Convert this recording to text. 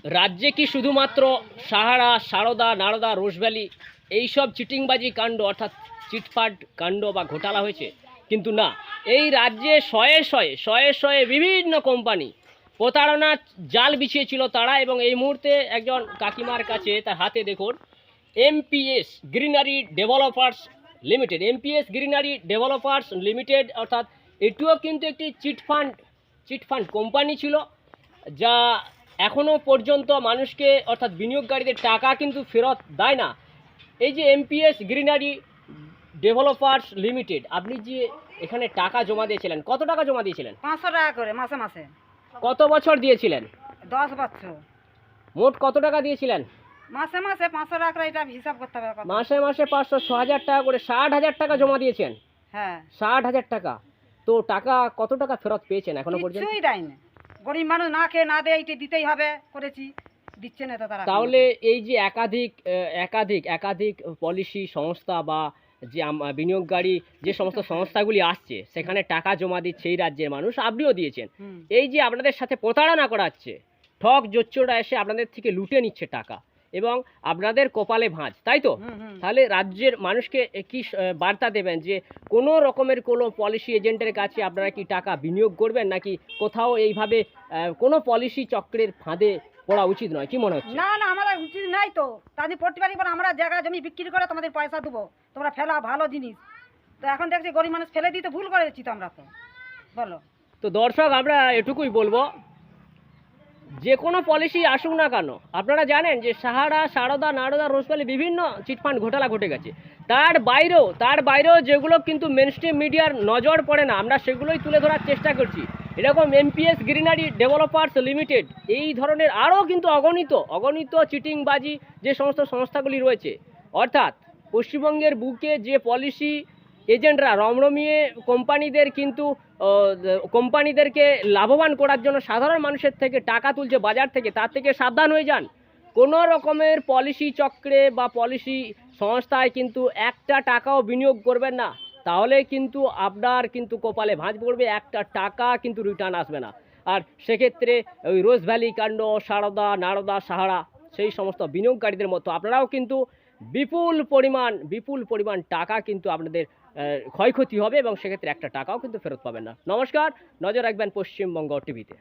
রাজ্যে কি শুধুমাত্র সাহারা, সারদা, নারদা, রোজভ্যালি এইসব চিটিংবাজি কাণ্ড অর্থাৎ চিটফাট কাণ্ড বা ঘোটালা হয়েছে? কিন্তু না, এই রাজ্যে শয়ে শয়ে শয়ে শয়ে বিভিন্ন কোম্পানি প্রতারণার জাল বিছিয়েছিল তারা। এবং এই মুহূর্তে একজন কাকিমার কাছে তার হাতে দেখুন amps greenery developers limited, amps greenery developers limited, অর্থাৎ এটিও কিন্তু একটি চিটফান্ড কোম্পানি ছিল, যা এখনও পর্যন্ত মানুষকে অর্থাৎ বিনিয়োগকারীদের টাকা কিন্তু ফেরত দেয় না। এই যে এমপিএস গ্রিনারি ডেভেলপার্স লিমিটেড, আপনি যে এখানে টাকা জমা দিয়েছিলেন, কত টাকা জমা দিয়েছিলেন? 500 টাকা করে মাসে মাসে। কত বছর দিয়েছিলেন? 10 বছর। মোট কত টাকা দিয়েছিলেন? মাসে মাসে 500 টাকা করে, এটা হিসাব করতে হবে কত। মাসে মাসে 500, 6,000 টাকা করে, 60,000 টাকা জমা দিয়েছেন। হ্যাঁ, 60,000 টাকা। তো টাকা কত টাকা ফেরত পেয়েছেন এখনো পর্যন্ত? কিছুই দেয়নি। গরিব মানুষ না খেয়ে না দেয়, এটা দিতেই হবে করেছি, দিচ্ছে না তো তারা। তাহলে এই যে একাধিক পলিসি সংস্থা বা যে বিনিয়োগকারী যে সমস্ত সংস্থাগুলি আসছে সেখানে টাকা জমা দিচ্ছে এই রাজ্যের মানুষ, আপনিও দিয়েছেন। এই যে আপনাদের সাথে প্রতারণা করাচ্ছে, ঠক জোচ্চোরা এসে আপনাদের থেকে লুটে নিচ্ছে টাকা এবং আপনাদের কপালে ভাঁজ, তাই তো? তাহলে রাজ্যের মানুষকে কি বার্তা দেবেন যে কোনো রকমের কোনো পলিসি এজেন্টের কাছে আপনারা কি টাকা বিনিয়োগ করবেন, নাকি কোথাও এইভাবে কোনো পলিসি চক্রের ফাঁদে পড়া উচিত নয়? কি মনে হচ্ছে? না না, আমাদের উচিত নাই তো। তাদের পড়তে পারি, আমরা জায়গা জমি বিক্রি করে তোমাদের পয়সা দেবো, তোমরা ফেলা ভালো জিনিস। তো এখন দেখছি গরিব মানুষ ফেলে দিতে ভুল করেছি তো আমরা। তো বলো। তো দর্শক, আমরা এটুকুই বলবো, যে কোনো পলিসি আসুক না কেন, আপনারা জানেন যে সাহারা, সারদা, নারদা, রোজভ্যালি বিভিন্ন চিটফান্ড ঘোটালা ঘটে গেছে। তার বাইরেও যেগুলো কিন্তু মেনস্ট্রিম মিডিয়ার নজর পড়ে না, আমরা সেগুলোই তুলে ধরার চেষ্টা করছি। এরকম এমপিএস গ্রিনারি ডেভেলপার্স লিমিটেড, এই ধরনের আরও কিন্তু অগণিত চিটিংবাজি যে সমস্ত সংস্থাগুলি রয়েছে, অর্থাৎ পশ্চিমবঙ্গের বুকে যে পলিসি এজেন্টরা রমরমিয়ে কোম্পানিদেরকে লাভবান করার জন্য সাধারণ মানুষের থেকে টাকা তুলছে বাজার থেকে, তার থেকে সাবধান হয়ে যান। কোনো রকমের পলিসি চক্রে বা পলিসি সংস্থায় কিন্তু একটা টাকাও বিনিয়োগ করবেন না, তাহলে কিন্তু আপনার কিন্তু কপালে ভাঁজ পড়বে, একটা টাকা কিন্তু রিটার্ন আসবে না। আর সেক্ষেত্রে ওই রোজ ভ্যালি কাণ্ড, সারদা, নারদা, সাহারা, সেই সমস্ত বিনিয়োগকারীদের মতো আপনারাও কিন্তু বিপুল পরিমাণ টাকা কিন্তু আপনাদের ক্ষয়ক্ষতি হবে এবং সেক্ষেত্রে একটা টাকাও কিন্তু ফেরত পাবেন না। নমস্কার, নজর রাখবেন পশ্চিমবঙ্গ টিভিতে।